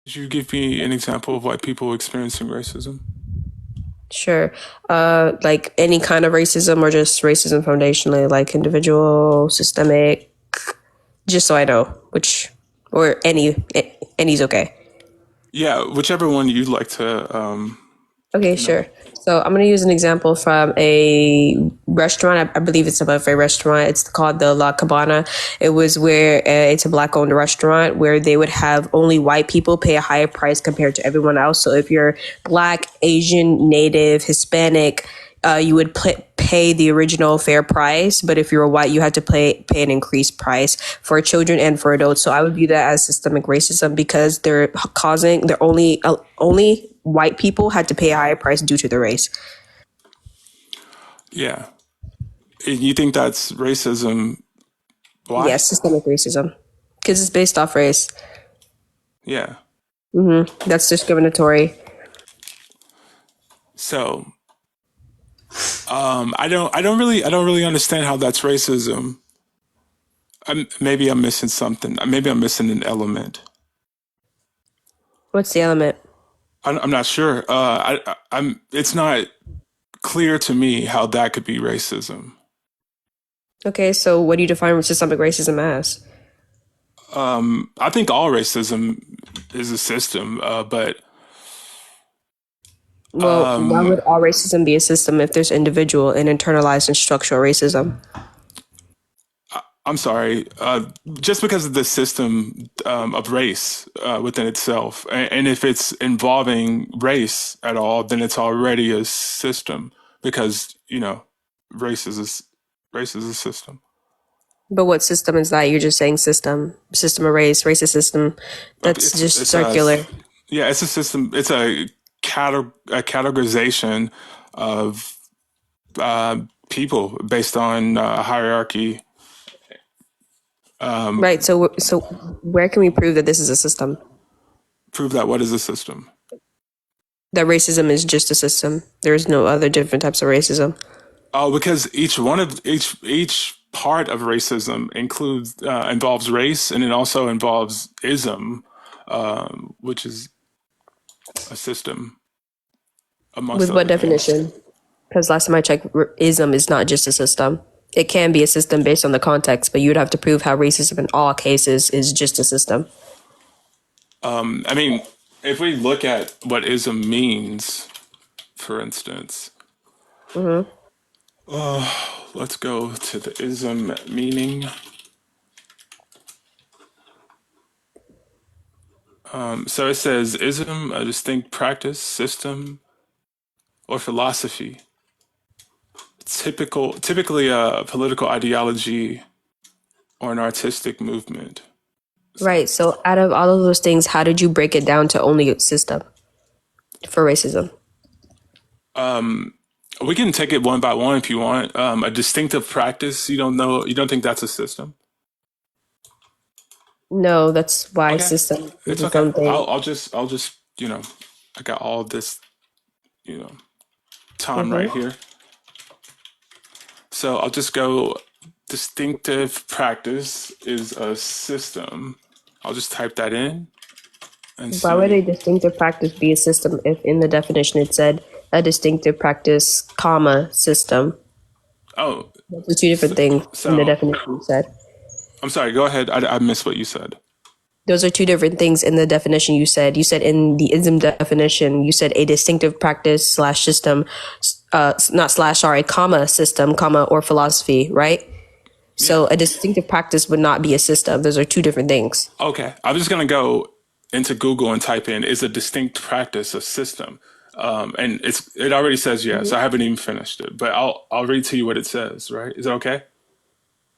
Could you give me an example of white people experiencing racism? Sure. Like any kind of racism or just racism foundationally, like individual, systemic, just so I know which, or any's okay. Yeah, whichever one you'd like to, Okay, you know. sure. So I'm going to use an example from a restaurant. I believe it's a buffet restaurant. It's called the La Cabana. It was where it's a black owned restaurant where they would have only white people pay a higher price compared to everyone else. So if you're black, Asian, Native, Hispanic, you would pay the original fair price, but if you're white, you had to pay an increased price for children and for adults. So I would view that as systemic racism because they're only white people had to pay a higher price due to the race. Yeah. And you think that's racism? Why? Yes, systemic racism because it's based off race. Yeah. That's discriminatory. So, I don't really understand how that's racism. Maybe I'm missing something. Maybe I'm missing an element. What's the element? I'm not sure. I'm. It's not clear to me how that could be racism. Okay, so what do you define systemic racism as? I think all racism is a system, but Well, why would all racism be a system if there's individual and internalized and structural racism? I'm sorry. Just because of the system of race within itself, and if it's involving race at all, then it's already a system because race is a, race is a system. But what system is that? You're just saying system of race, racist system. That's just It's a circular. yeah, it's a system. It's a categorization of people based on hierarchy. Right. So where can we prove that this is a system? Prove that what is a system? That racism is just a system. There's no other different types of racism. Oh, because each part of racism includes involves race, and it also involves ism, which is a system amongst With what other things. definition? Because last time I checked, ism is not just a system. It can be a system based on the context, but you'd have to prove how racism in all cases is just a system. I mean, if we look at what ism means, for instance, let's go to the ism meaning. So it says ism, a distinct practice, system, or philosophy. Typically a political ideology or an artistic movement. So Right. So out of all of those things, how did you break it down to only a system for racism? we can take it one by one if you want. A distinctive practice. You don't know. You don't think that's a system? No, that's why Okay, system is it's its okay. own thing. I'll just I got all this you know time right Hmm. here. So I'll just go. Distinctive practice is a system. I'll just type that in and Why would a see. distinctive practice be a system if in the definition it said a distinctive practice, comma, system? Oh, Those are two different so, things in the so definition you said. I'm sorry. Go ahead. I missed what you said. Those are two different things in the definition you said. You said in the ism definition, you said a distinctive practice slash system, not slash, sorry, comma, system, comma, or philosophy, right? So Yeah. a distinctive practice would not be a system. Those are two different things. Okay. I'm just gonna go into Google and type in is a distinct practice a system. And it already says yes. I haven't even finished it, but I'll read to you what it says. Right? Is that okay?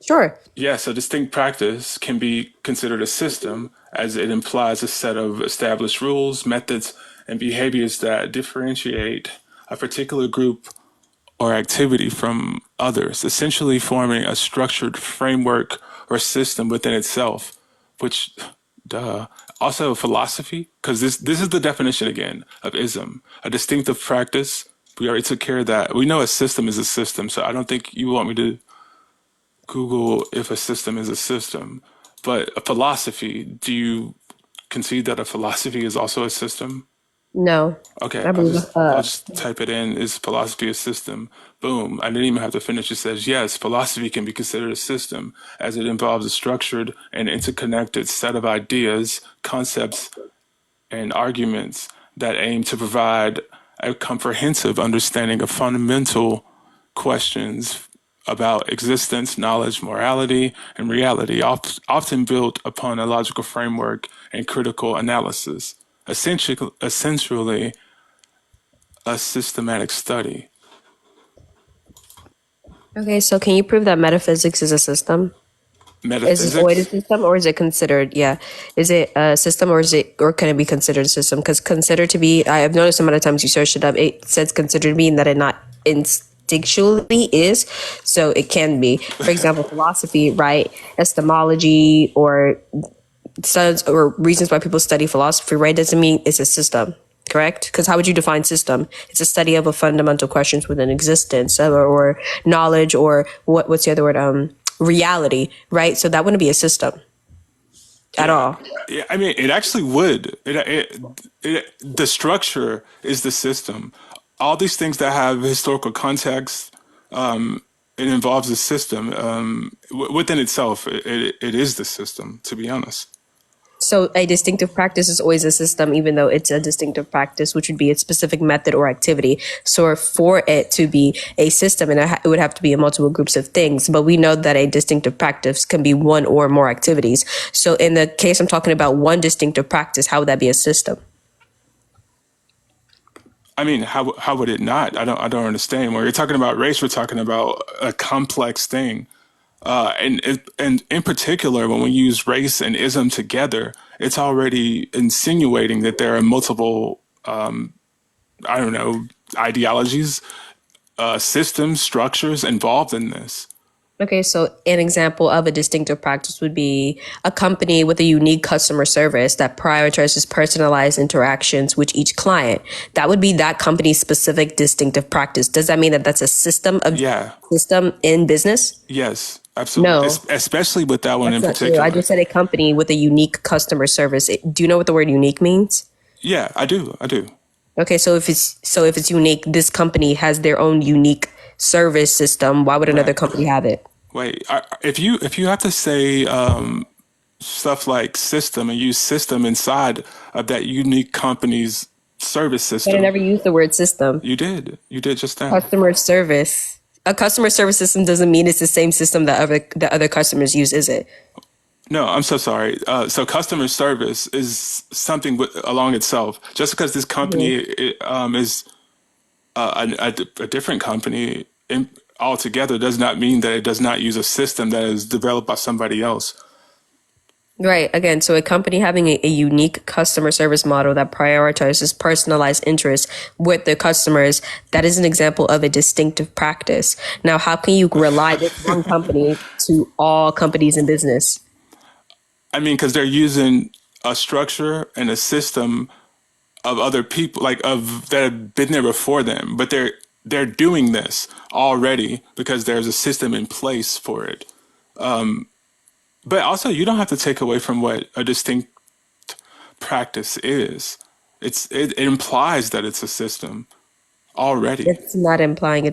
Sure. Yes, a distinct practice can be considered a system as it implies a set of established rules, methods, and behaviors that differentiate a particular group or activity from others, essentially forming a structured framework or system within itself, which, duh. Also, philosophy, because this is the definition again of ism, a distinctive practice. We already took care of that. We know a system is a system, so I don't think you want me to Google if a system is a system. But a philosophy, do you? concede that a philosophy is also a system? No, Okay, I believe. I'll just type it in. Is philosophy a system? Boom. I didn't even have to finish. It says yes, philosophy can be considered a system as it involves a structured and interconnected set of ideas, concepts, and arguments that aim to provide a comprehensive understanding of fundamental questions about existence, knowledge, morality, and reality, often built upon a logical framework and critical analysis. Essentially a systematic study. Okay, so can you prove that metaphysics is a system? Is it void a Metaphysics? system, or is it considered? Yeah, is it a system, or is it, or can it be considered a system? Because considered to be, I have noticed the amount of times you searched it up, it says considered to be, and that it not instinctually is. So it can be. For example, philosophy, right? Epistemology, or studies or reasons why people study philosophy, right? Doesn't mean it's a system. Correct? Because how would you define system? It's a study of a fundamental questions within existence, or knowledge, or what's the other word? Reality, right? So that wouldn't be a system at Yeah. all. Yeah, I mean, it actually would. The structure is the system. All these things that have historical context, it involves the system. Within itself, it is the system, to be honest. So a distinctive practice is always a system, even though it's a distinctive practice, which would be a specific method or activity. So for it to be a system, and it would have to be in multiple groups of things. But we know that a distinctive practice can be one or more activities. So in the case I'm talking about one distinctive practice, how would that be a system? I mean, how would it not? I don't understand. When you're talking about race, we're talking about a complex thing. And in particular, when we use race and ism together, it's already insinuating that there are multiple, I don't know, ideologies, systems, structures involved in this. Okay, so an example of a distinctive practice would be a company with a unique customer service that prioritizes personalized interactions with each client. That would be that company's specific distinctive practice. Does that mean that that's a Yeah. system in business? Yes. Absolutely. No, especially with that one that's in not true. I particular. just said a company with a unique customer service. Do you know what the word unique means? Yeah, I do. I do. Okay, so if it's unique, this company has their own unique service system. Why would another Right. company have it? Wait. If you have to say stuff like system and use system inside of that unique company's service But I system, never used the word system. you did. You did just now. Customer service. A customer service system doesn't mean it's the same system that other customers use, is it? No, I'm so sorry. So customer service is something along itself. Just because this company Mhm. is a different company altogether does not mean that it does not use a system that is developed by somebody else. Right. Again, so a company having a unique customer service model that prioritizes personalized interests with their customers, that is an example of a distinctive practice. Now, how can you rely this one company to all companies in business? I mean, because they're using a structure and a system of other people, like of that have been there before them, but they're doing this already because there's a system in place for it. But also, you don't have to take away from what a distinct practice is. It implies that it's a system already. It's not implying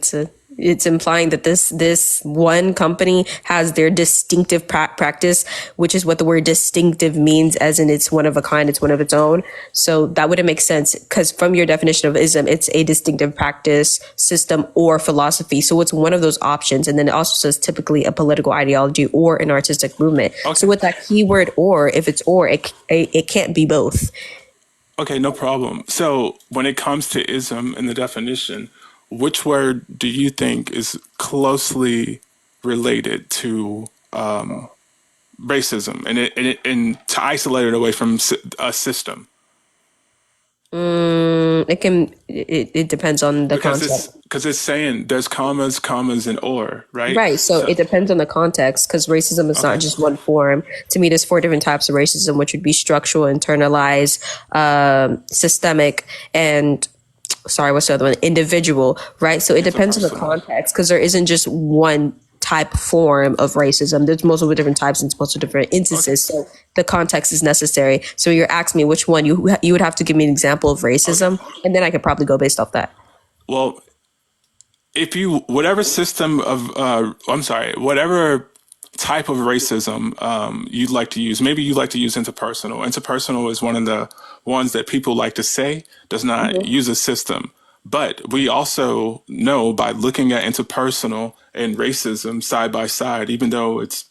it's implying that this one company has their distinctive practice, which is what the word distinctive means, as in it's one of a kind, it's one of its own. So that wouldn't make sense because from your definition of ism, it's a distinctive practice, system, or philosophy. So it's one of those options, and then it also says typically a political ideology or an artistic movement. So Okay. with that keyword "or," if it's "or," it can't be both. Okay, no problem. So when it comes to ism and the definition, which word do you think is closely related to racism and to isolate it away from a system? It depends on the Because concept. it's saying there's commas, commas, and or, right? Right. So So it depends on the context because racism is not okay, just one form. To me, there's four different types of racism, which would be structural, internalized, systemic, and sorry, what's the other one? Individual. Right. So it depends on the interpersonal. context because there isn't just one type form of racism. There's multiple different types and multiple different Okay. instances. So the context is necessary. So you're asking me which one you would have to give me an example of Okay. racism, and then I could probably go based off that. Well, if you whatever system of I'm sorry, whatever type of racism you'd like to use, maybe you'd like to use interpersonal. Interpersonal is one of the ones that people like to say does not Mm-hmm. use a system. But we also know by looking at interpersonal and racism side by side, even though it's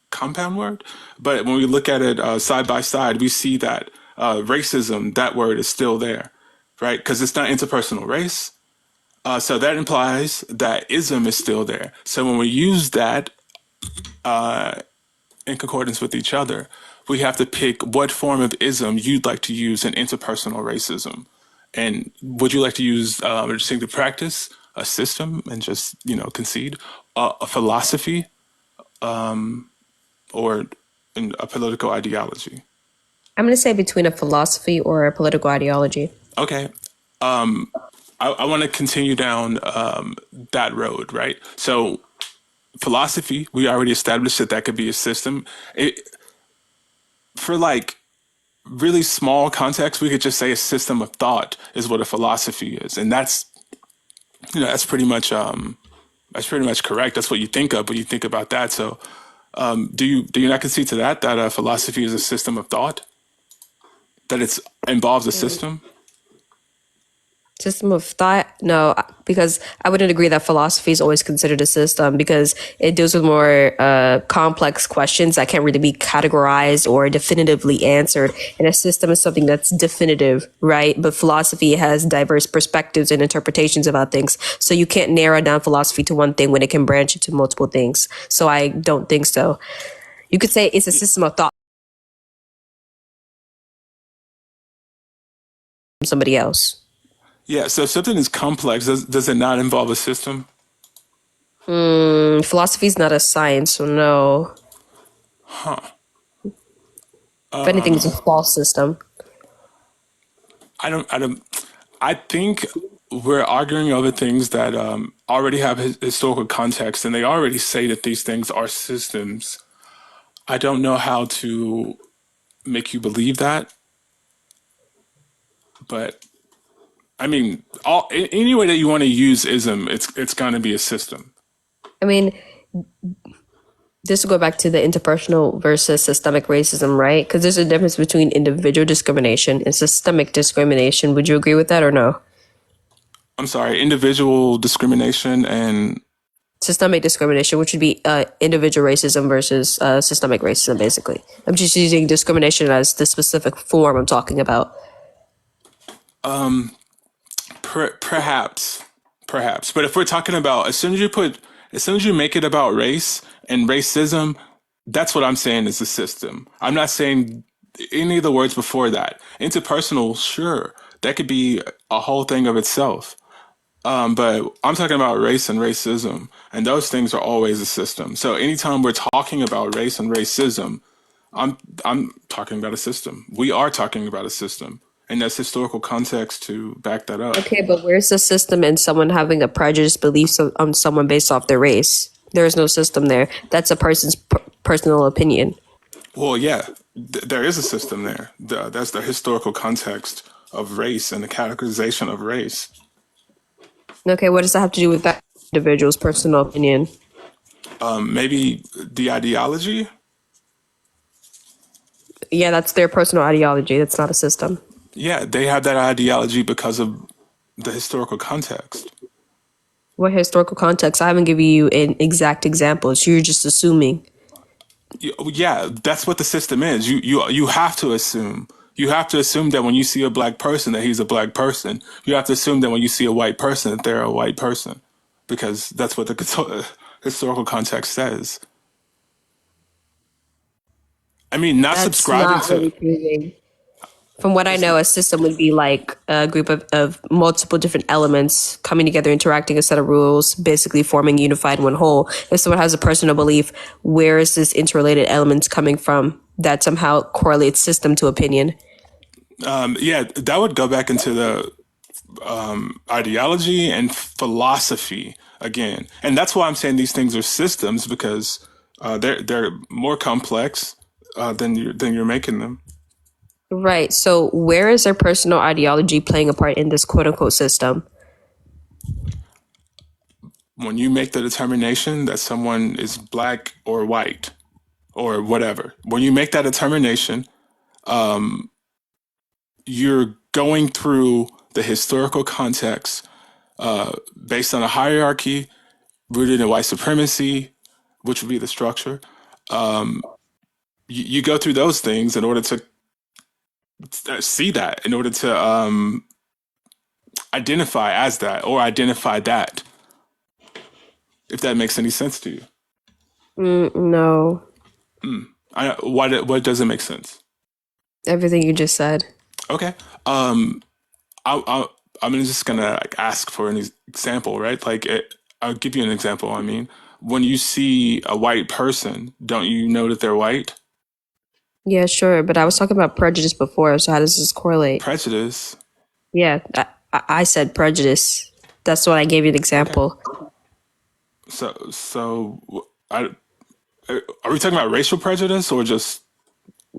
compound word, but when we look at it side by side, we see that racism, that word is still there, right? Because it's not interpersonal race. So that implies that ism is still there. So when we use that in concordance with each other, we have to pick what form of ism you'd like to use in interpersonal racism. And would you like to use a distinctive practice, a system, and just, concede, a philosophy, or a political ideology? I'm going to say between a philosophy or a political ideology. Okay. I want to continue down that road, right? So philosophy, we already established that that could be a system. For like really small context, we could just say a system of thought is what a philosophy is, and that's pretty much correct. That's what you think of when you think about that. So, do you not concede to that philosophy is a system of thought, that it involves a system? System of thought? No, because I wouldn't agree that philosophy is always considered a system because it deals with more complex questions that can't really be categorized or definitively answered. And a system is something that's definitive, right? But philosophy has diverse perspectives and interpretations about things. So you can't narrow down philosophy to one thing when it can branch into multiple things. So I don't think so. You could say it's a system of thought from somebody else. Yeah. So if something is complex, does it not involve a system? Philosophy is not a science, so no. If anything, it's a false system. I don't. I don't. I think we're arguing over things that already have historical context, and they already say that these things are systems. I don't know how to make you believe that, but I mean, any way that you want to use ism, it's going to be a system. I mean, this will go back to the interpersonal versus systemic racism, right? Because there's a difference between individual discrimination and systemic discrimination. Would you agree with that or no? I'm sorry, individual discrimination and Systemic discrimination, which would be individual racism versus systemic racism, basically. I'm just using discrimination as the specific form I'm talking about. perhaps, perhaps. But if we're talking about as soon as you make it about race and racism, that's what I'm saying is the system. I'm not saying any of the words before that. Interpersonal, sure, that could be a whole thing of itself. But I'm talking about race and racism, and those things are always a system. So anytime we're talking about race and racism, I'm talking about a system. We are talking about a system, and there's historical context to back that up. Okay, but where's the system in someone having a prejudiced belief on someone based off their race? There is no system there. That's a person's personal opinion. Well, yeah, there is a system there. That's the historical context of race and the categorization of race. Okay, what does that have to do with that individual's personal opinion? Maybe the ideology. Yeah, that's their personal ideology. That's not a system. Yeah, they have that ideology because of the historical context. What historical context? I haven't given you an exact example. So you're just assuming. Yeah, that's what the system is. You have to assume. You have to assume that when you see a black person that he's a black person. You have to assume that when you see a white person that they're a white person, because that's what the historical context says. I mean, not That's subscribing not to. really proving. From what I It's, know, a system would be like a group of multiple different elements coming together, interacting a set of rules, basically forming unified one whole. If someone has a personal belief, where is this interrelated elements coming from that somehow correlates system to opinion? yeah, that would go back into the ideology and philosophy again, and that's why I'm saying these things are systems because they're more complex than you're making them. Right. So where is their personal ideology playing a part in this quote unquote system? When you make the determination that someone is black or white or whatever, when you make that determination, you're going through the historical context based on a hierarchy rooted in white supremacy, which would be the structure. You go through those things in order to see that, in order to identify as that or identify that, if that makes any sense to you. No. What doesn't make sense? Everything you just said. Okay. I, I'm just gonna like, ask for an example, right? I'll give you an example. I mean, when you see a white person, don't you know that they're white? Yeah, sure. But I was talking about prejudice before. So how does this correlate? Prejudice. Yeah, I said prejudice. That's what I gave you an Okay. example. I, are we talking about racial prejudice or just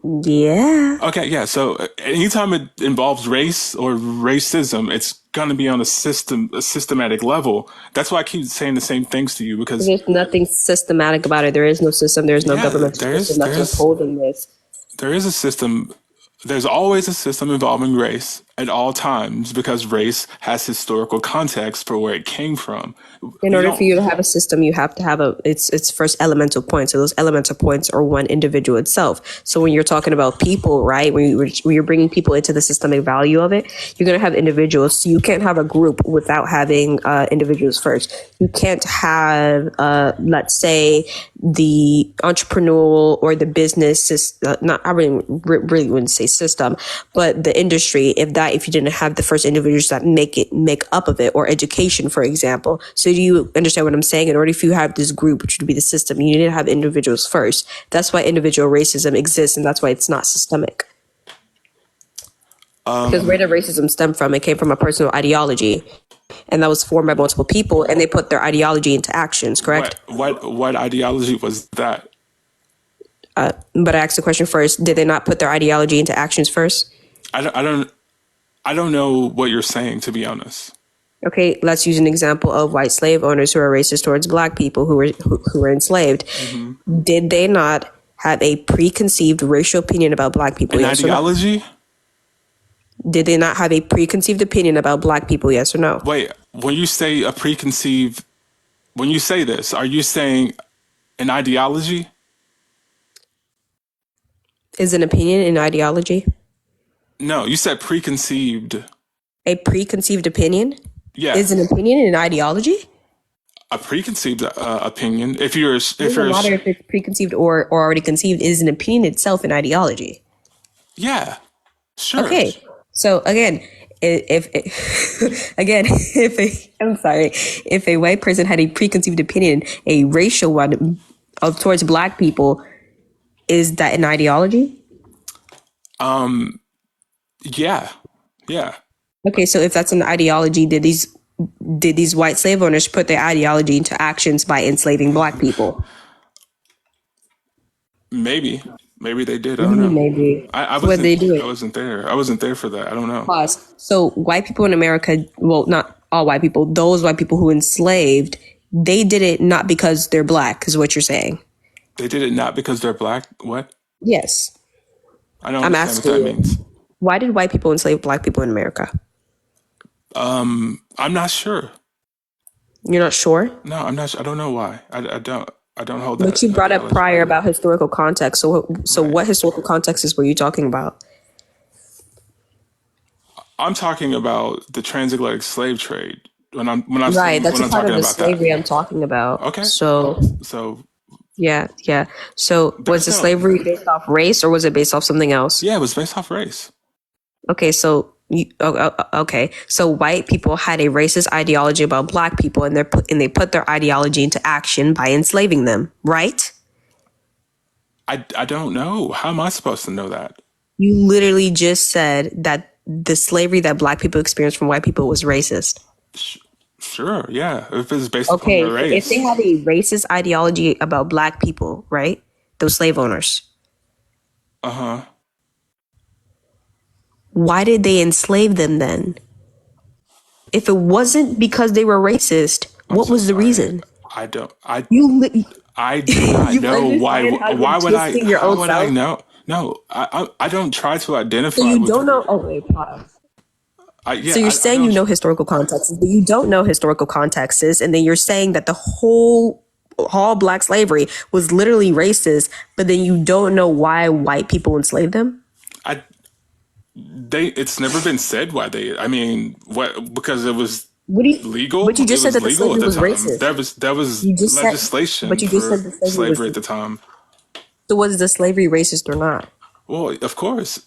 Yeah. okay? Yeah. So anytime it involves race or racism, it's gonna be on a systematic level. That's why I keep saying the same things to you because There's nothing systematic about it. There is no system. There is no yeah, governmental system that's upholding this. there is a system. There's always a system involving race at all times because race has historical context for where it came from. In You order for don't. you to have a system, you have to have its first elemental points. So those elemental points are one individual itself. So when you're talking about people, right, when you're bringing people into the systemic value of it, you're going to have individuals. So you can't have a group without having individuals first. You can't have, let's say, the entrepreneurial or the business, not I really wouldn't say system, but the industry. If you didn't have the first individuals that make up of it, or education, for example. So do you understand what I'm saying? In order, if you have this group, which would be the system, you need to have individuals first. That's why individual racism exists, and that's why it's not systemic. Because where did racism stem from? It came from a personal ideology, and that was formed by multiple people, and they put their ideology into actions. Correct? What ideology was that? But I asked the question first: did they not put their ideology into actions first? I don't, I don't I don't know what you're saying, to be honest. Okay, let's use an example of white slave owners who are racist towards black people who were enslaved. Did they not have a preconceived racial opinion about black people? An Yes or no? ideology? Did they not have a preconceived opinion about black people? Yes or no? Wait, when you say a preconceived, when you say this, are you saying an ideology? Is an opinion an ideology? No, you said preconceived. A preconceived opinion is an Yes, opinion an ideology? a preconceived opinion. If you're, It if doesn't you're, matter if it's preconceived or already conceived. Is an opinion itself an ideology? yeah, sure. Okay. So again, again, I'm sorry, if a white person had a preconceived opinion, a racial one of towards black people, is that an ideology? Yeah, yeah, Okay, so if that's an ideology, did these white slave owners put their ideology into actions by enslaving black people? maybe, maybe they did. I What do don't you mean know. maybe? I What they wasn't, do I it? wasn't there. I wasn't there for that. I don't know. Pause. So white people in America, well, not all white people, those white people who enslaved, they did it not because they're black, is what you're saying. They did it not because they're black. What? Yes. I don't I'm understand what asking that means. you, why did white people enslave black people in America? I'm not sure. You're not sure? No, I'm not. I don't know why. I don't hold But that you brought up ideology. prior about historical context. So Right. what historical contexts were you talking about? I'm talking about the transatlantic slave trade. Right, that's When a I'm part talking of the about that. slavery I'm talking about. Okay. So So yeah, yeah. So was there's the no. slavery based off race or was it based off something else? Yeah, it was based off race. Okay, so okay, so white people had a racist ideology about black people, and they put their ideology into action by enslaving them, right? I don't know. How am I supposed to know that? You literally just said that the slavery that black people experienced from white people was racist? Sh- sure, yeah. If it's based upon Okay, their so if they race, have a racist ideology about black people, right? Those slave owners, uh huh. why did they enslave them then? If it wasn't because they were racist, I'm what so was the sorry. reason? I don't. I You li- I do not you know why. understand how you're Why would I? twisting your How own would I self? know? No, I don't try to So identify you with. don't know. Oh wait, pause. Yeah, So you're I saying you don't. know historical contexts, but you don't know historical contexts, and then you're saying that the whole all black slavery was literally racist, but then you don't know why white people enslaved them. I they. It's never been said why they. I mean, what? Because it was What do you? But legal. you It just said was that the legal at slavery the was time. racist. There was You just said, but legislation you just said for the slavery was. slavery at the time. So was the slavery racist or not? Well, of course,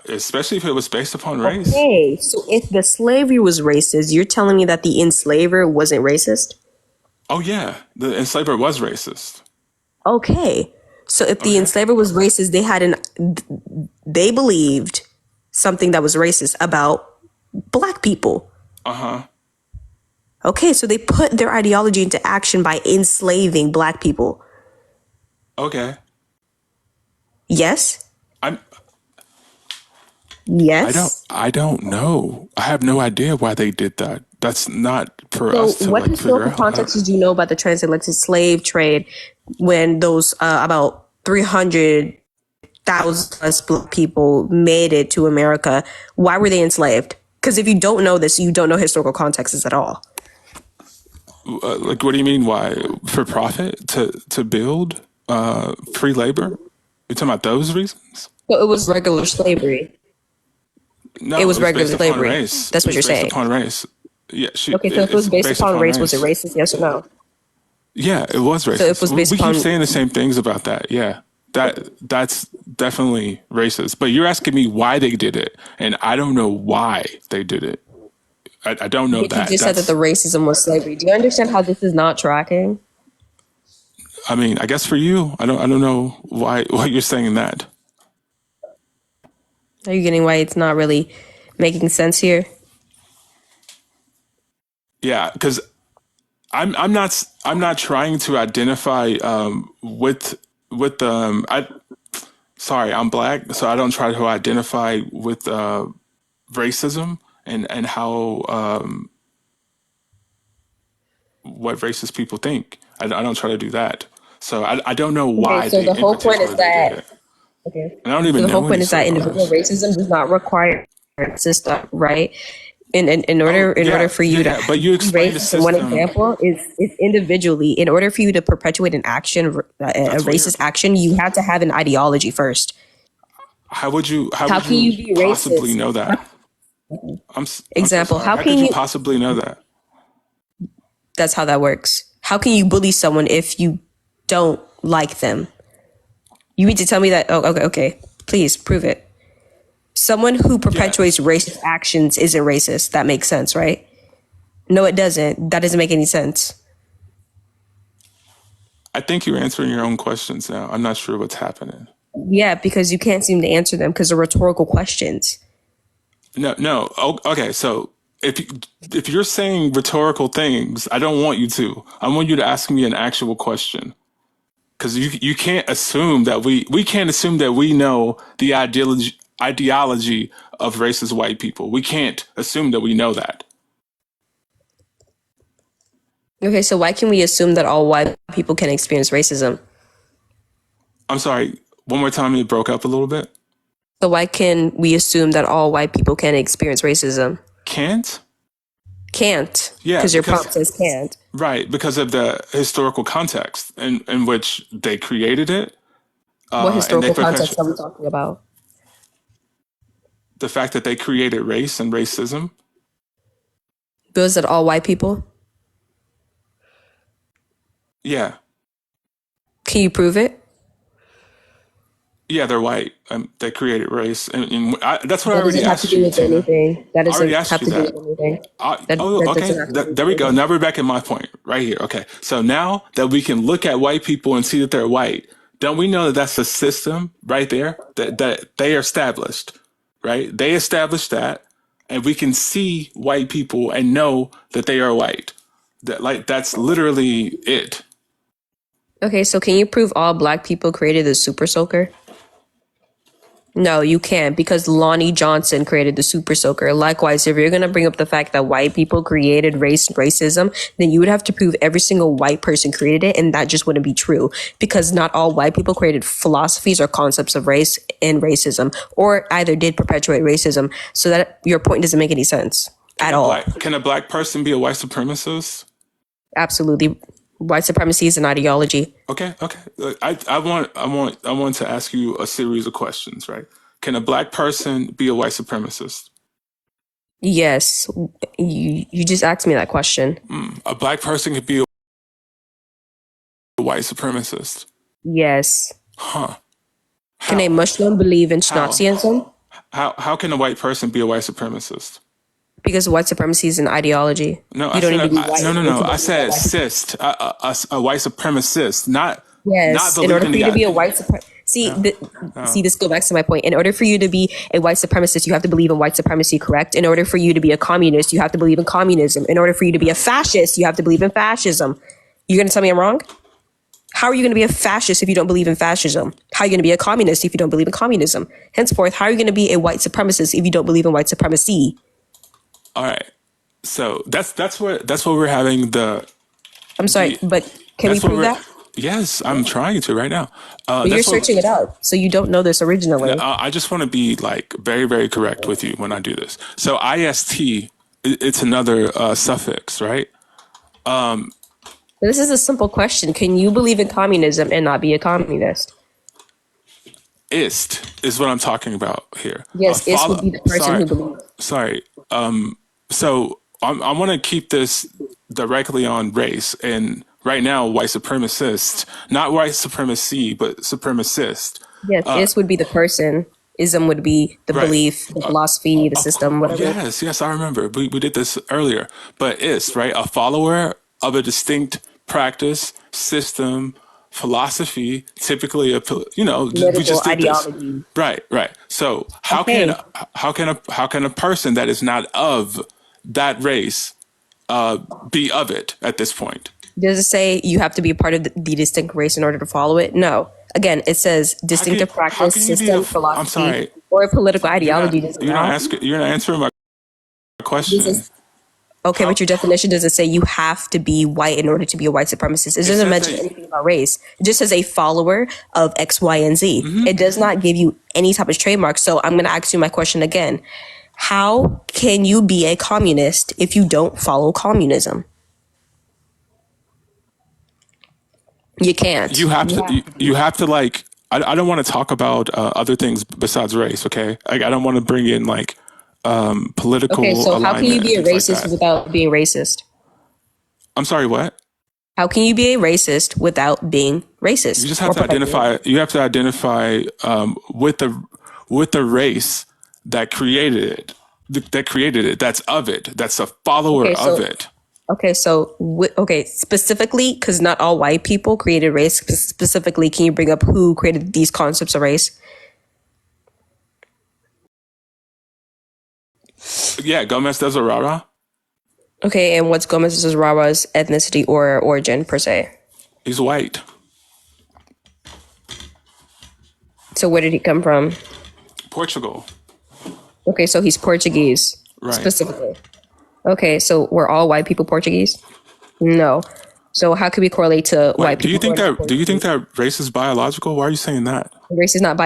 especially if it was based upon race. Okay, so if the slavery was racist, you're telling me that the enslaver wasn't racist? Oh yeah, the enslaver was racist. Okay. So if the Okay. enslaver was racist, they believed something that was racist about black people. Uh huh. Okay, so they put their ideology into action by enslaving black people. Okay. Yes? I'm. Yes. I don't know. I have no idea why they did that. That's not for So us to what like figure historical out. context do you know about the transatlantic slave trade when those about 300,000 plus black people made it to America? Why were they enslaved? Because if you don't know this, you don't know historical contexts at all. Like, what do you mean? Why for profit to build free labor? You talking about those reasons? So it was regular slavery. It No, it was was regular based upon slavery. race. That's It what was you're based saying. upon race. Yeah, Okay, so if it it's was based based upon upon race, was it race. racist? Yes or no? Yeah, it was So if it racist. was based We keep upon saying the same things about that. Yeah, that's definitely racist. But you're asking me why they did it, and I don't know why they did it. I don't know but you that. just said that the That's. racism was slavery. Do you understand how this is not tracking? I mean, I guess for you, I don't know why you're saying that. Are you getting why it's not really making sense here? Yeah, because I'm not trying to identify with I sorry, I'm black, so I don't try to identify with racism and how what racist people think. I don't try to do that. So I don't know Okay, why so they the in whole point is particular they did that it. okay. And I don't So even the whole know any point is that slave individual owners. racism does not require a system, right? Oh In order yeah, for yeah, you to yeah. But you be explained the racist, and one system. example is individually, in order for you to perpetuate an action, a That's racist weird. action, you have to have an ideology first. How How would can you you be possibly racist? know that? I'm so Example, sorry. how How could can you you? possibly know that? That's how that works. How can you bully someone if you don't like them? You need to tell me that. Oh, okay, okay. Please prove it. Someone who Yeah, perpetuates racist actions isn't racist. That makes sense, right? No, it doesn't. That doesn't make any sense. I think you're answering your own questions now. I'm not sure what's happening. Yeah, because you can't seem to answer them because they're rhetorical questions. No, no. Oh, okay, so if you're saying rhetorical things, I don't want you to. I want you to ask me an actual question because you can't assume that we can't assume that we know the ideology of racist white people. We can't assume that we know that. Okay, so why can we assume that all white people can experience racism? I'm sorry. One more time, it broke up a little bit. So why can we assume that all white people can experience racism? Can't? Can't, Yeah, because your because prompt says can't. right, because of the historical context in which they created it, What and they historical perpetu- context are we talking about? the fact that they created race and racism. Was it all white people? Yeah, Can you prove it? yeah, they're white. They created race, and that's what I What does already it have to asked do you, with Tina. anything? That I already doesn't asked have you to do with that. anything. That Okay, doesn't have to do with there we go. anything. Now we're back at my point right here. Okay, so now that we can look at white people and see that they're white, don't we know that that's a system right there that they established, right? They established that. and we can see white people and know that they are white. That's literally it. Okay, so can you prove all black people created the super soaker? No, you can't because Lonnie Johnson created the super soaker. Likewise, if you're going to bring up the fact that white people created racism, then you would have to prove every single white person created it, and that just wouldn't be true because not all white people created philosophies or concepts of race and racism, or either did perpetuate racism. So that your point doesn't make any sense at all. Can a black person be a white supremacist? Absolutely, white supremacy is an ideology. Okay, okay. I want to ask you a series of questions, right? Can a black person be a white supremacist? Yes, you just asked me that question. A black person could be a white supremacist. Yes. Huh. Can a How? Muslim believe in How? Nazism? How can a white person be a white supremacist? Because white supremacy is an ideology. No, I You don't said need to be white no, in no, order no. to I believe in said white. cyst, a white supremacist, not Yes, in order believing for you to the. be a white see, this go back to my point. In order for you to be a white supremacist, you have to believe in white supremacy, correct? In order for you to be a communist, you have to believe in communism. In order for you to be a fascist, you have to believe in fascism. You're going to tell me I'm wrong? How are you going to be a fascist if you don't believe in fascism? How are you going to be a communist if you don't believe in communism? Henceforth, how are you going to be a white supremacist if you don't believe in white supremacy? All right. So that's what we're having I'm sorry, the but can we that's what prove we're. that? Yes, I'm trying to right now. But you're That's what. searching it out, so you don't know this originally. I just want to be like very, very correct with you when I do this. So ist, it's another suffix, right? This is a simple question. Can you believe in communism and not be a communist? Ist is what I'm talking about here. Yes, is would be the person Sorry, who believes. sorry. So I want to keep this directly on race, and right now, white supremacist, not white supremacy, but supremacist. Yes, is would be the person. Ism would be the Right. belief, the philosophy, the system, whatever. Yes, yes, I remember. We did this earlier. But is, right? A follower of a distinct practice, system, philosophy, typically we Political just did this. ideology. Right, right. So Okay. how can a person that is not of that race be of it at this point? Does it say you have to be a part of the distinct race in order to follow it? No. Again, it says distinctive How practice, can you be system, I'm philosophy, sorry. or a political ideology. Does it not? You're not answering my This question. is okay, How but your definition doesn't say you have to be white in order to be a white supremacist. It it doesn't says mention that anything about race. It just says a follower of X, Y, and Z. It does not give you any type of trademark. So I'm going to ask you my question again. How can you be a communist if you don't follow communism? You can't. you have to like I don't want to talk about other things besides race, okay? Like I don't want to bring in like Okay, political so how can you alignment be and a things like racist that. without being racist? I'm sorry, what? How can you be a racist without being You racist just have or to perpetuating? identify with the race that created it. That created it. That's of it. That's a follower Okay, of so it. okay, specifically, because not all white people created race. Specifically, can you bring up who created these concepts of race? Yeah, Gomez Desarara. Okay, and what's Gomez Rara's ethnicity or origin per se? He's white. So where did he come from? Portugal. Okay, so he's Portuguese Right. specifically. Okay, so were all white people Portuguese? No. So how could we correlate to white Wait, people who are not do you think Portuguese? that race is biological? Why are you saying that? Race is not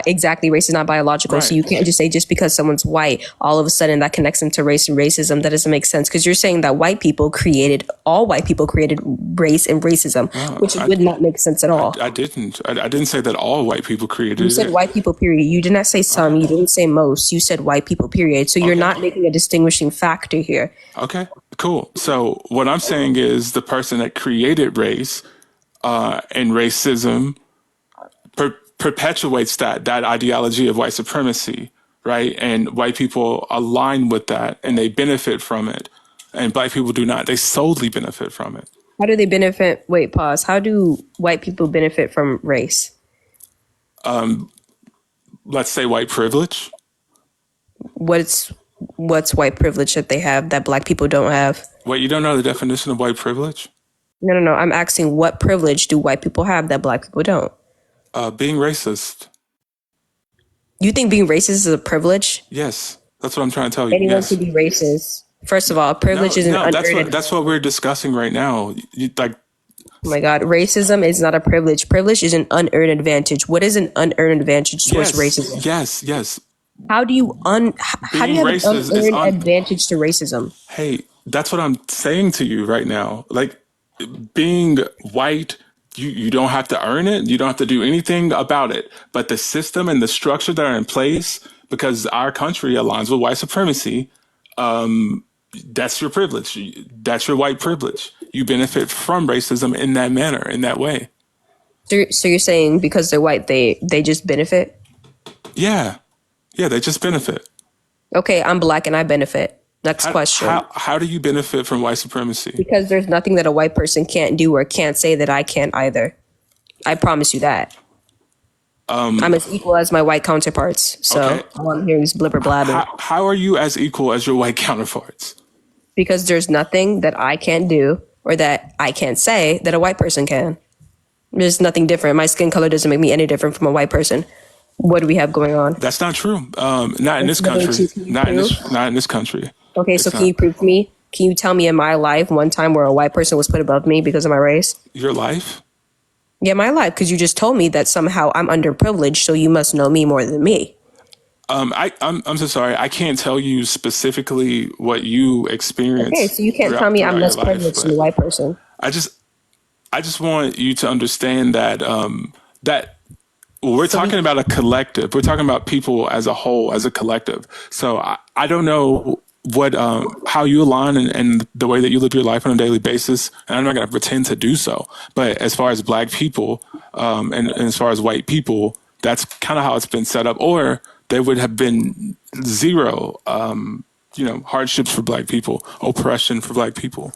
biological. So Right. you can't just say just because someone's white, all of a sudden that connects them to race and racism. That doesn't make sense because you're saying that all white people created race and racism, No, which would not make sense at all. I didn't say that all white people You created said it. white people, period. You did not say some. You didn't say most. You said white people, period. So you're Okay. not making a distinguishing factor here. Okay. Cool. So what I'm saying is the person that created race and racism perpetuates that ideology of white supremacy, right? And white people align with that and they benefit from it, and black people do not. They solely benefit from it. How do they benefit? Wait, pause. How do white people benefit from race? Let's say white privilege. What's What's white privilege that they have that black people don't have? Wait, you don't know the definition of white privilege? No, no, no. I'm asking what privilege do white people have that black people don't? Being racist. You think being racist is a privilege? Yes, that's what I'm trying to tell you. Anyone can Yes. be racist. First of all, No, privilege is an no, unearned that's what we're advantage. discussing right now. Like, Oh my God, racism is not a privilege. Privilege is an unearned advantage. What is an unearned advantage towards yes, racism? yes, yes. How do Being you have an racist is unearned advantage to racism? Hey, that's what I'm saying to you right now. Like, being white, you don't have to earn it. You don't have to do anything about it. But the system and the structure that are in place, because our country aligns with white supremacy, that's your privilege. That's your white privilege. You benefit from racism in that manner, in that way. So you're saying because they're white, they just benefit? Yeah. Yeah, they just benefit. Okay, I'm black and I benefit. Next How, question. how do you benefit from white supremacy? Because there's nothing that a white person can't do or can't say that I can't either. I promise you that. I'm as equal as my white counterparts. Okay. So all I'm hearing is blibber blabber. How are you as equal as your white counterparts? Because there's nothing that I can't do or that I can't say that a white person can. There's nothing different. My skin color doesn't make me any different from a white person. What do we have going on? That's not true. Not in It's this literally country. true. Can you prove? Not in this country. Okay, so It's can not. you prove to me? Can you tell me in my life one time where a white person was put above me because of my race? Your life? Yeah, my life, because you just told me that somehow I'm underprivileged, so you must know me more than me. I'm so sorry. I can't tell you specifically what you Okay, experience so you can't tell me I'm throughout your less life, privileged than a but white person. I just I just want you to understand that that we're So we, talking about a collective. We're talking about people as a whole, as a collective. So I don't know what how you align and the way that you live your life on a daily basis. And I'm not going to pretend to do so. But as far as black people and as far as white people, that's kind of how it's been set up. Or there would have been zero, hardships for black people, oppression for black people,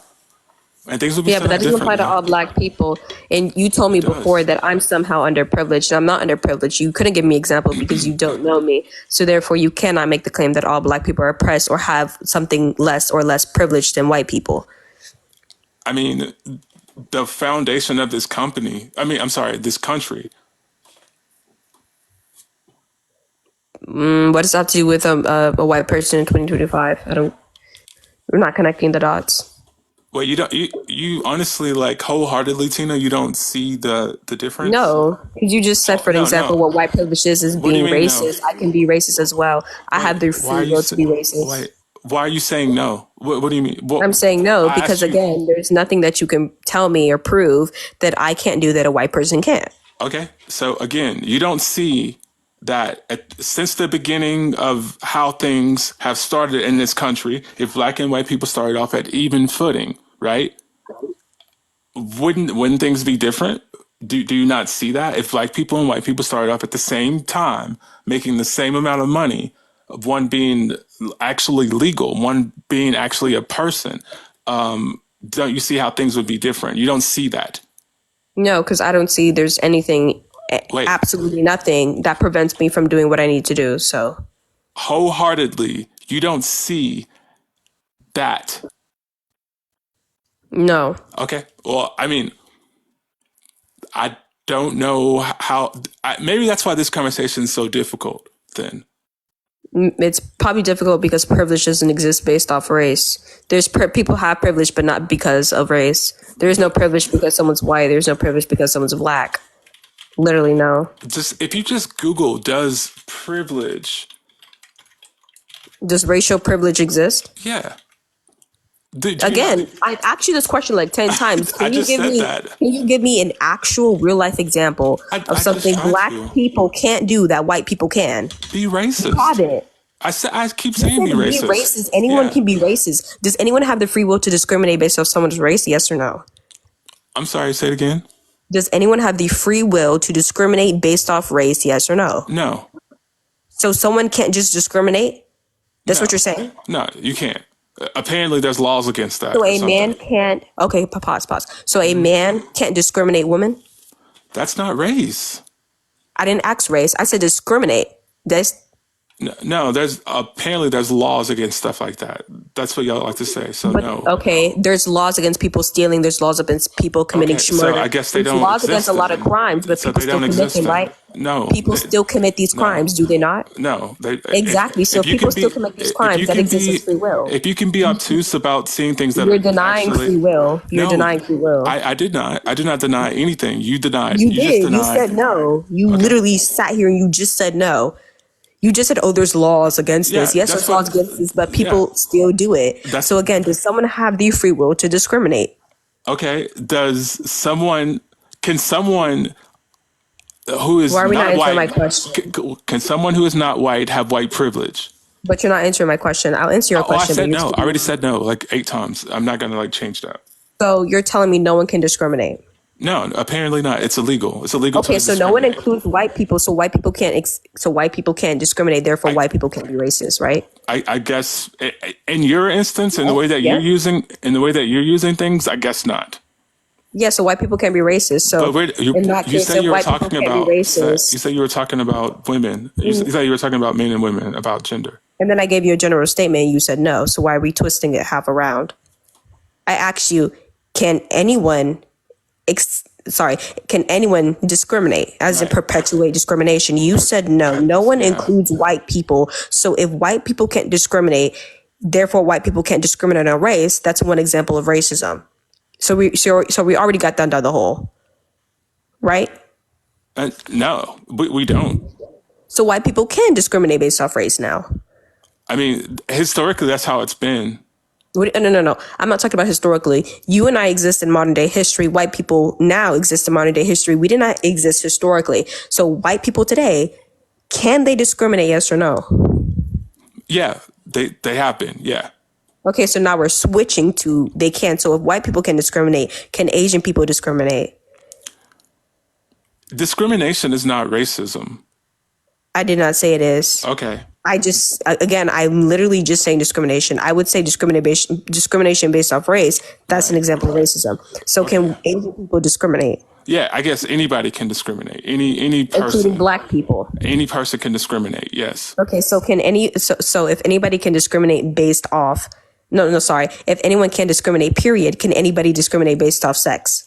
and things would be yeah, set but up that doesn't apply to differently. all black people. And you told me It before does. that I'm somehow underprivileged, and I'm not underprivileged. You couldn't give me an example because you don't know me. So therefore, you cannot make the claim that all black people are oppressed or have something less or less privileged than white people. I mean, the foundation of this company, I'm sorry, this country. What does that have to do with a white person in 2025? I don't. We're not connecting the dots. Well, you honestly, like, wholeheartedly, Tina, you don't see the difference? No, because you just said, for an No, example, no. what white privilege is What do you being mean no? racist. I can be racist as well. I have the Why are free you will to say, be racist. wait, why are you saying no? What do you mean? Well, I'm saying no I because, asked you, again, there's nothing that you can tell me or prove that I can't do that a white person can't. okay, so again, you don't see that since the beginning of how things have started in this country, if black and white people started off at even footing, right? Wouldn't things be different? Do you not see that if black people and white people started off at the same time making the same amount of money, one being actually legal, one being actually a person, don't you see how things would be different? You don't see that. No, because I don't see there's anything, Wait, absolutely nothing that prevents me from doing what I need to do. So, wholeheartedly, you don't see that. no, Okay, well, I don't know how. Maybe that's why this conversation is so difficult. Then it's probably difficult because privilege doesn't exist based off race. People have privilege, but not because of race. There is no privilege because someone's white. There's no privilege because someone's black. Literally, no. just if you just Google does privilege. Does racial privilege exist? Yeah. Do you not? Again, I've asked you this question like 10 times. I Can you just give said me that. can you give me an actual real life example of I just something asked black you. people can't do that white people can? Be You racist. haven't. I keep You saying be said be racist. racist. Anyone Yeah. can be racist. Does anyone have the free will to discriminate based off someone's race? Yes or no? I'm sorry. Say it again. Does anyone have the free will to discriminate based off race? Yes or no? No. So someone can't just discriminate? That's what No. you're saying? No. You can't. Apparently, there's laws against So that or a man something. can't. Okay, pause. So a man can't discriminate women? That's not race. I didn't ask race. I said discriminate. That's No, there's apparently there's laws against stuff like that. That's what y'all like to say. So But no. okay, there's laws against people stealing. There's laws against people committing Okay, so murder. I guess they There's don't laws against a exist lot of then. crimes, but So people they still don't commit exist them, then. right? No, People still commit these no, crimes, do they not? no. They, Exactly. So if you people can still be commit these if you crimes. That can exists as be free will. if you can be obtuse about seeing things that You're are denying actually free will. You're no, denying free will. I did not deny anything. You denied. You You just did. You denied. said no. You Okay. literally sat here and you just said no. You just said, oh, there's laws against Yeah, this. Yes, that's there's what. laws against this, but Yeah, people still do it. that's So again, does someone have the free will to discriminate? okay. Can someone who Why is are we not not answering my white, question? can someone who is not white have white privilege? But you're not answering my question. I'll answer your Oh, I question, but said you're no. I skipping already me. said no like 8 times. I'm not gonna like change that. So you're telling me no one can discriminate. No, apparently not. It's illegal. It's illegal Okay, to so no one discriminate. includes white people, so white people can't. So white people can't discriminate. Therefore, I, white people can't be racist, right? I guess in your instance, in the way that Yeah. in the way that you're using things, I guess not. Yeah. So white people can't be racist. But So wait, in that you case, say if you were white people talking can't be about you racist, say you were talking about women. You said you were talking about men and women about gender. and then I gave you a general statement, and you said no. So why are we twisting it half around? I asked you, can anyone sorry, can anyone discriminate as in Right. perpetuate discrimination? You said no. No one Yeah. includes white people. So if white people can't discriminate, therefore white people can't discriminate on race, that's one example of racism. So we already got down the hole, right? No, we don't. So white people can discriminate based off race now. I mean, historically, that's how it's been. No. I'm not talking about historically. You and I exist in modern day history. White people now exist in modern day history. We did not exist historically. So white people today, can they discriminate? Yes or no? Yeah, they have been. Yeah. Okay, so now we're switching to they can. So if white people can discriminate, can Asian people discriminate? Discrimination is not racism. I did not say it is. Okay. Again, I'm literally just saying discrimination. I would say discrimination based off race. That's an Right. example of racism. So can Okay. Asian people discriminate, Yeah, I guess anybody can discriminate. including black people? Any person can discriminate. Yes. Okay, so so if anybody can discriminate based off no, sorry. If anyone can discriminate, period, can anybody discriminate based off sex?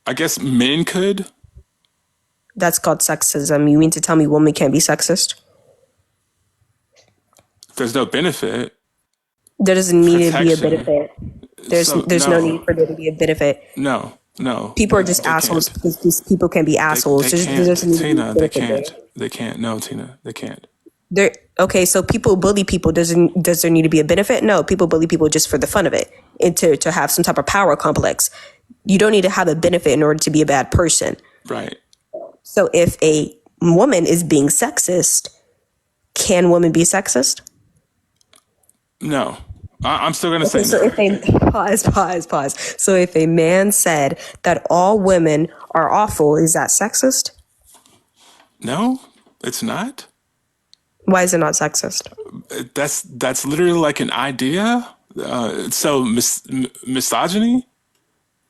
I guess men could. That's called sexism. You mean to tell me women can't be sexist? There's no benefit. There doesn't need to be a Protection. benefit. So There's no need for there to be a benefit. no, People are just they assholes can't. because these people can be assholes. They There can't. doesn't need to be a Tina, they benefit there. can't. They can't. No, Tina, they can't. Okay, so people bully people. Does there need to be a benefit? No, people bully people just for the fun of it and to have some type of power complex. You don't need to have a benefit in order to be a bad person. Right. So if a woman is being sexist, can women be sexist? No. I'm still gonna Okay, say so no. if a pause. So if a man said that all women are awful, is that sexist? No, it's not. Why is it not sexist? That's literally like an idea. So misogyny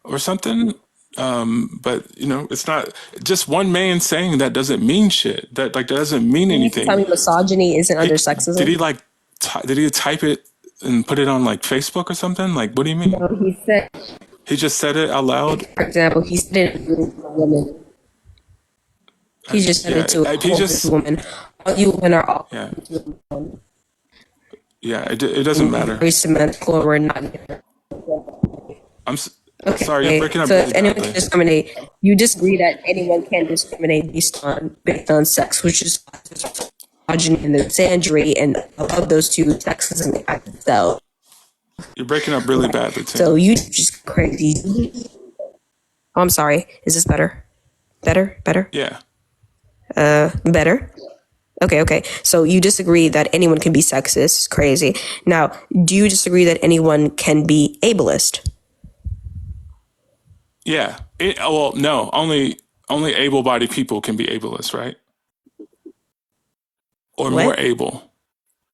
or something. But it's not just one man saying that doesn't mean shit. That doesn't mean You mean to tell anything. me misogyny isn't under Did he sexism? like did he type it and put it on like Facebook or something? Like, what do you mean? No, he said, He just said it out loud. for example, he said it in a group of women. He just said Yeah, it to a he whole group of just women. All you women are all yeah yeah. It doesn't matter. very symmetrical and we're not. I'm s- sorry, you're Okay, breaking up so really if anyone can badly. discriminate, you disagree that anyone can discriminate based on sex, which is misogyny and the misandry, and of those two, sexism in fact itself. You're breaking up really badly, So Tina. you just crazy. Oh, I'm sorry. Is this better? Better? Yeah. Better? Okay. So you disagree that anyone can be sexist. Crazy. Now, do you disagree that anyone can be ableist? Yeah. Well, no. Only able-bodied people can be ableist, right? Or more What? able.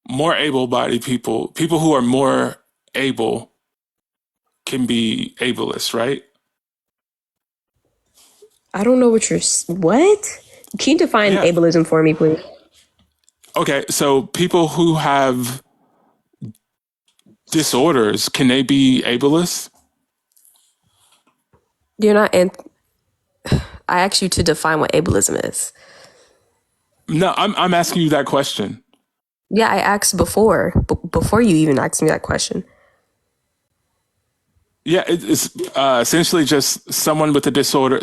More able-bodied people who are more able can be ableist, right? I don't know what. Can you define Yeah. ableism for me, please? Okay. So people who have disorders, can they be ableist? You're not. I asked you to define what ableism is. No, I'm asking you that question. Yeah, I asked before you even asked me that question. Yeah, it's essentially just someone with a disorder,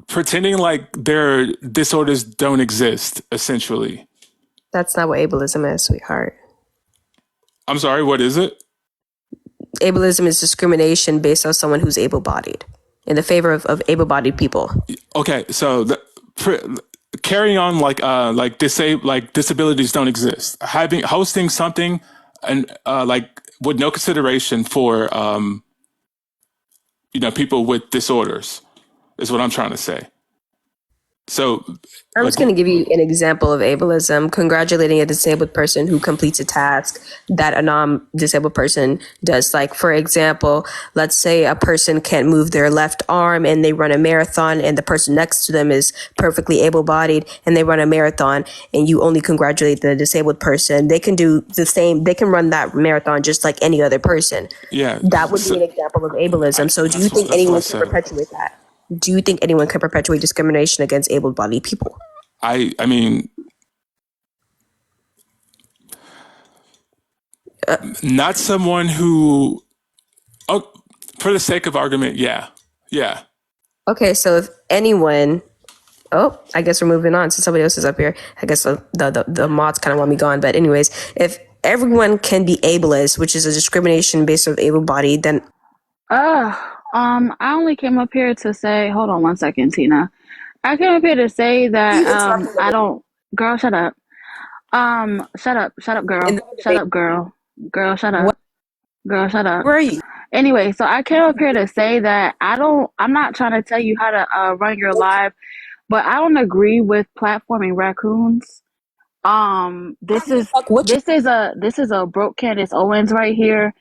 pretending like their disorders don't exist, essentially. That's not what ableism is, sweetheart. I'm sorry, what is it? Ableism is discrimination based on someone who's able-bodied in the favor of able-bodied people. Okay, so carrying on like disabilities don't exist. Having hosting something and like with no consideration for people with disorders is what I'm trying to say. So I'm like just going to give you an example of ableism. Congratulating a disabled person who completes a task that a non-disabled person does. Like, for example, let's say a person can't move their left arm and they run a marathon, and the person next to them is perfectly able-bodied and they run a marathon, and you only congratulate the disabled person. They can do the same. They can run that marathon just like any other person. yeah, That would be an example of ableism. So do you think that's what I anyone can said. perpetuate that? Do you think anyone can perpetuate discrimination against able-bodied people? I mean, not someone who, oh, for the sake of argument, yeah, yeah. Okay, so if anyone, oh, I guess we're moving on since somebody else is up here. I guess the mods kind of want me gone. But anyways, if everyone can be ableist, which is a discrimination based on able-bodied, then I only came up here to say, hold on one second, Tina. I came up here to say that, you interrupted I them don't, girl, shut up. Shut up, in girl. the Shut debate. up, girl. Girl, shut What? up. Girl, shut up. Where are you? Anyway, so I came up here to say that I'm not trying to tell you how to run your live, but I don't agree with platforming raccoons. I don't give a fuck what you. This is a broke Candace Owens right here,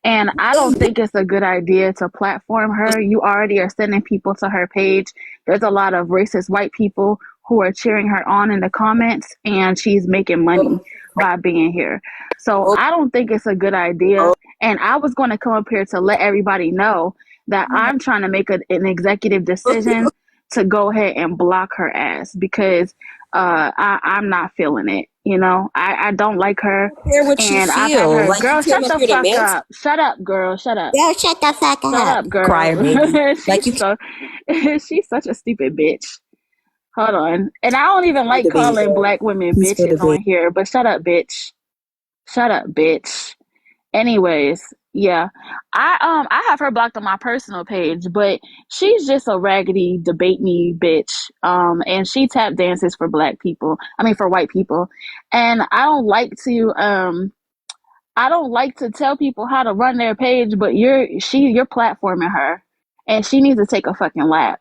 and I don't think it's a good idea to platform her. You already are sending people to her page. There's a lot of racist white people who are cheering her on in the comments, and she's making money by being here. So I don't think it's a good idea. And I was going to come up here to let everybody know that I'm trying to make an executive decision to go ahead and block her ass because I'm not feeling it. You know, I don't like her, I don't care what you and I've had feel. her. Like you Girl, came shut up the here to fuck man, up. Shut up, girl. Shut up. girl, shut the fuck Shut up, up, cry girl. baby. Like you She's so she's such a stupid bitch. Hold on. And I don't even can't like debate. calling black women Peaceful bitches debate. on here, but shut up, bitch. Shut up, bitch. Anyways, yeah. I have her blocked on my personal page, but she's just a raggedy debate me bitch. And she tap dances for black people. I mean for white people. And I don't like to tell people how to run their page, but you're platforming her and she needs to take a fucking lap.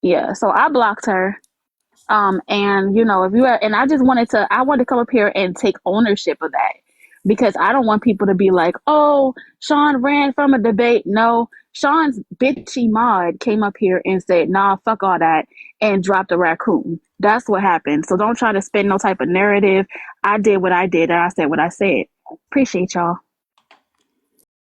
Yeah, so I blocked her. And you know, if you are, and I wanted to come up here and take ownership of that because I don't want people to be like, oh, Sean ran from a debate. No, Sean's bitchy mod came up here and said, nah, fuck all that and dropped a raccoon. That's what happened. So don't try to spin no type of narrative. I did what I did and I said what I said. Appreciate y'all.